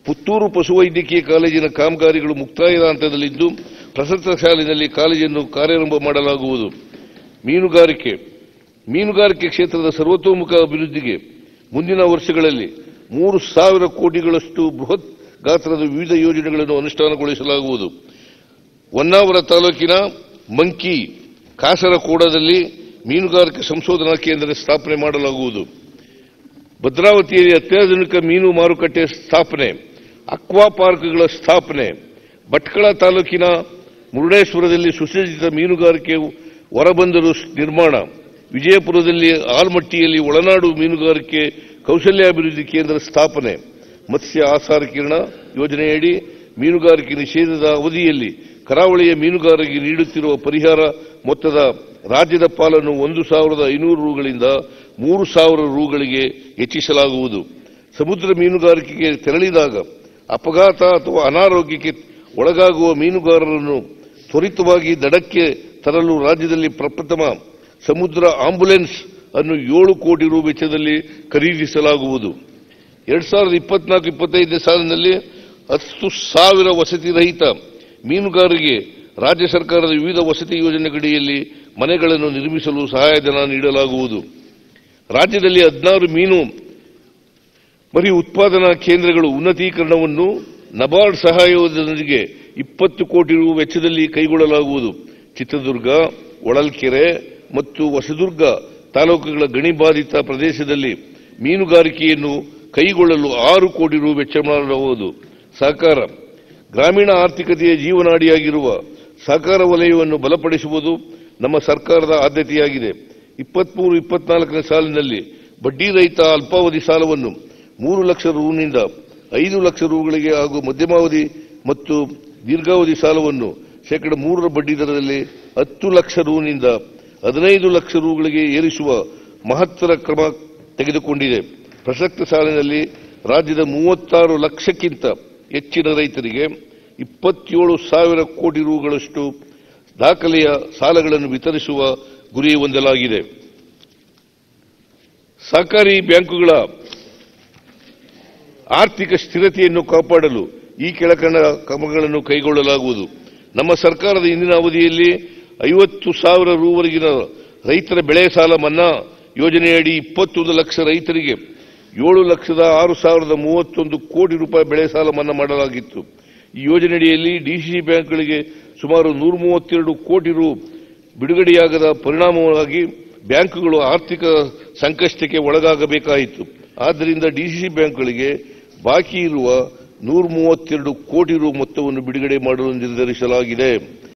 ಪುತ್ತೂರು ಪಶುವೈದ್ಯಕೀಯ ಕಾಲೇಜಿನ ಕಾಮಗಾರಿಗಳು ಮುಕ್ತಾಯದ ಹಂತದಲ್ಲಿದ್ದು ಪ್ರಸಕ್ತ ಸಾಲಿನಲ್ಲಿ ಕಾಲೇಜನ್ನು ಕಾರ್ಯಾರಂಭ ಮಾಡಲಾಗುವುದು. ಮೀನುಗಾರಿಕೆ ಕ್ಷೇತ್ರದ ಸರ್ವತೋಮುಖ ಅಭಿವೃದ್ಧಿಗೆ ಮುಂದಿನ ವರ್ಷಗಳಲ್ಲಿ 3,000 ಕೋಟಿಗಳಷ್ಟು ಬೃಹತ್ ಗಾತ್ರದ ವಿವಿಧ ಯೋಜನೆಗಳನ್ನು ಅನುಷ್ಠಾನಗೊಳಿಸಲಾಗುವುದು. ಹೊನ್ನಾವರ ತಾಲೂಕಿನ ಮಂಕಿ ಕಾಸರಕೋಡದಲ್ಲಿ ಮೀನುಗಾರಿಕೆ ಸಂಶೋಧನಾ ಕೇಂದ್ರ ಸ್ಥಾಪನೆ ಮಾಡಲಾಗುವುದು. ಭದ್ರಾವತಿಯಲ್ಲಿ ಅತ್ಯಾಧುನಿಕ ಮೀನು ಮಾರುಕಟ್ಟೆ ಸ್ಥಾಪನೆ, ಅಕ್ವಾ ಪಾರ್ಕ್ಗಳ ಸ್ಥಾಪನೆ, ಭಟ್ಕಳ ತಾಲೂಕಿನ ಮುರುಡೇಶ್ವರದಲ್ಲಿ ಸುಸಜ್ಜಿತ ಮೀನುಗಾರಿಕೆ ಹೊರಬಂದರು ನಿರ್ಮಾಣ, ವಿಜಯಪುರದಲ್ಲಿ ಆಲ್ಮಟ್ಟಿಯಲ್ಲಿ ಒಳನಾಡು ಮೀನುಗಾರಿಕೆ ಕೌಶಲ್ಯಾಭಿವೃದ್ಧಿ ಕೇಂದ್ರ ಸ್ಥಾಪನೆ, ಮತ್ಸ್ಯ ಆಹಾರೀಕರಣ ಯೋಜನೆಯಡಿ ಮೀನುಗಾರಿಕೆ ನಿಷೇಧದ ಅವಧಿಯಲ್ಲಿ ಕರಾವಳಿಯ ಮೀನುಗಾರರಿಗೆ ನೀಡುತ್ತಿರುವ ಪರಿಹಾರ ಮೊತ್ತದ ರಾಜ್ಯದ ಪಾಲನ್ನು 1,500 ರೂಗಳಿಂದ 3,000 ರೂಗಳಿಗೆ ಹೆಚ್ಚಿಸಲಾಗುವುದು. ಸಮುದ್ರ ಮೀನುಗಾರಿಕೆಗೆ ತೆರಳಿದಾಗ ಅಪಘಾತ ಅಥವಾ ಅನಾರೋಗ್ಯಕ್ಕೆ ಒಳಗಾಗುವ ಮೀನುಗಾರರನ್ನು ತ್ವರಿತವಾಗಿ ದಡಕ್ಕೆ ತರಲು ರಾಜ್ಯದಲ್ಲಿ ಪ್ರಪ್ರಥಮ ಸಮುದ್ರ ಆಂಬ್ಯುಲೆನ್ಸ್ ಅನ್ನು 7 ಕೋಟಿ ರು ವೆಚ್ಚದಲ್ಲಿ ಖರೀದಿಸಲಾಗುವುದು. 2024-25 ಸಾಲಿನಲ್ಲಿ 10,000 ವಸತಿ ರಹಿತ ಮೀನುಗಾರರಿಗೆ ರಾಜ್ಯ ಸರ್ಕಾರದ ವಿವಿಧ ವಸತಿ ಯೋಜನೆಗಳಡಿಯಲ್ಲಿ ಮನೆಗಳನ್ನು ನಿರ್ಮಿಸಲು ಸಹಾಯಧನ ನೀಡಲಾಗುವುದು. ರಾಜ್ಯದಲ್ಲಿ 16 ಮೀನು ಮರಿ ಉತ್ಪಾದನಾ ಕೇಂದ್ರಗಳು ಉನ್ನತೀಕರಣವನ್ನು ನಬಾರ್ಡ್ ಸಹಾಯದೊಂದಿಗೆ 20 ಕೋಟಿ ರು ವೆಚ್ಚದಲ್ಲಿ ಕೈಗೊಳ್ಳಲಾಗುವುದು. ಚಿತ್ರದುರ್ಗ, ಹೊಳಲ್ಕೆರೆ ಮತ್ತು ಹೊಸದುರ್ಗ ತಾಲೂಕುಗಳ ಗಣಿಬಾಧಿತ ಪ್ರದೇಶದಲ್ಲಿ ಮೀನುಗಾರಿಕೆಯನ್ನು ಕೈಗೊಳ್ಳಲು 6 ಕೋಟಿ ರು ವೆಚ್ಚ ಮಾಡಲಾಗುವುದು. ಸಹಕಾರ ಗ್ರಾಮೀಣ ಆರ್ಥಿಕತೆಯ ಜೀವನಾಡಿಯಾಗಿರುವ ಸಹಕಾರ ವಲಯವನ್ನು ಬಲಪಡಿಸುವುದು ನಮ್ಮ ಸರ್ಕಾರದ ಆದ್ಯತೆಯಾಗಿದೆ. 23-24 ಸಾಲಿನಲ್ಲಿ ಬಡ್ಡಿ ರಹಿತ ಅಲ್ಪಾವಧಿ ಸಾಲವನ್ನು 3 ಲಕ್ಷ ರುನಿಂದ 5 ಲಕ್ಷ ರೂಗಳಿಗೆ ಹಾಗೂ ಮಧ್ಯಮಾವಧಿ ಮತ್ತು ದೀರ್ಘಾವಧಿ ಸಾಲವನ್ನು 3% ಬಡ್ಡಿ ದರದಲ್ಲಿ 10 ಲಕ್ಷ ರುನಿಂದ 15 ಲಕ್ಷ ರೂಗಳಿಗೆ ಏರಿಸುವ ಮಹತ್ತರ ಕ್ರಮ ತೆಗೆದುಕೊಂಡಿದೆ. ಪ್ರಸಕ್ತ ಸಾಲಿನಲ್ಲಿ ರಾಜ್ಯದ 36 ಲಕ್ಷಕ್ಕಿಂತ ಹೆಚ್ಚಿನ ರೈತರಿಗೆ 27,000 ಕೋಟಿ ರೂಗಳಷ್ಟು ದಾಖಲೆಯ ಸಾಲಗಳನ್ನು ವಿತರಿಸುವ ಗುರಿ ಹೊಂದಲಾಗಿದೆ. ಸಹಕಾರಿ ಬ್ಯಾಂಕುಗಳ ಆರ್ಥಿಕ ಸ್ಥಿರತೆಯನ್ನು ಕಾಪಾಡಲು ಈ ಕೆಳಕಂಡ ಕ್ರಮಗಳನ್ನು ಕೈಗೊಳ್ಳಲಾಗುವುದು. ನಮ್ಮ ಸರ್ಕಾರದ ಇಂದಿನ ಅವಧಿಯಲ್ಲಿ 50,000 ರೂವರೆಗಿನ ರೈತರ ಬೆಳೆ ಸಾಲ ಮನ್ನಾ ಯೋಜನೆಯಡಿ 21 ಲಕ್ಷ ರೈತರಿಗೆ 7,06,031 ಕೋಟಿ ರೂಪಾಯಿ ಬೆಳೆ ಸಾಲ ಮನ್ನಾ ಮಾಡಲಾಗಿತ್ತು. ಈ ಯೋಜನೆಯಡಿಯಲ್ಲಿ ಡಿಸಿಸಿ ಬ್ಯಾಂಕ್ಗಳಿಗೆ ಸುಮಾರು 132 ಕೋಟಿ ರು ಬಿಡುಗಡೆಯಾಗದ ಪರಿಣಾಮವಾಗಿ ಬ್ಯಾಂಕುಗಳು ಆರ್ಥಿಕ ಸಂಕಷ್ಟಕ್ಕೆ ಒಳಗಾಗಬೇಕಾಯಿತು. ಆದ್ದರಿಂದ ಡಿಸಿಸಿ ಬ್ಯಾಂಕ್ಗಳಿಗೆ ಬಾಕಿ ಇರುವ 132 ಕೋಟಿ ರು ಮೊತ್ತವನ್ನು ಬಿಡುಗಡೆ ಮಾಡಲು ನಿರ್ಧರಿಸಲಾಗಿದೆ.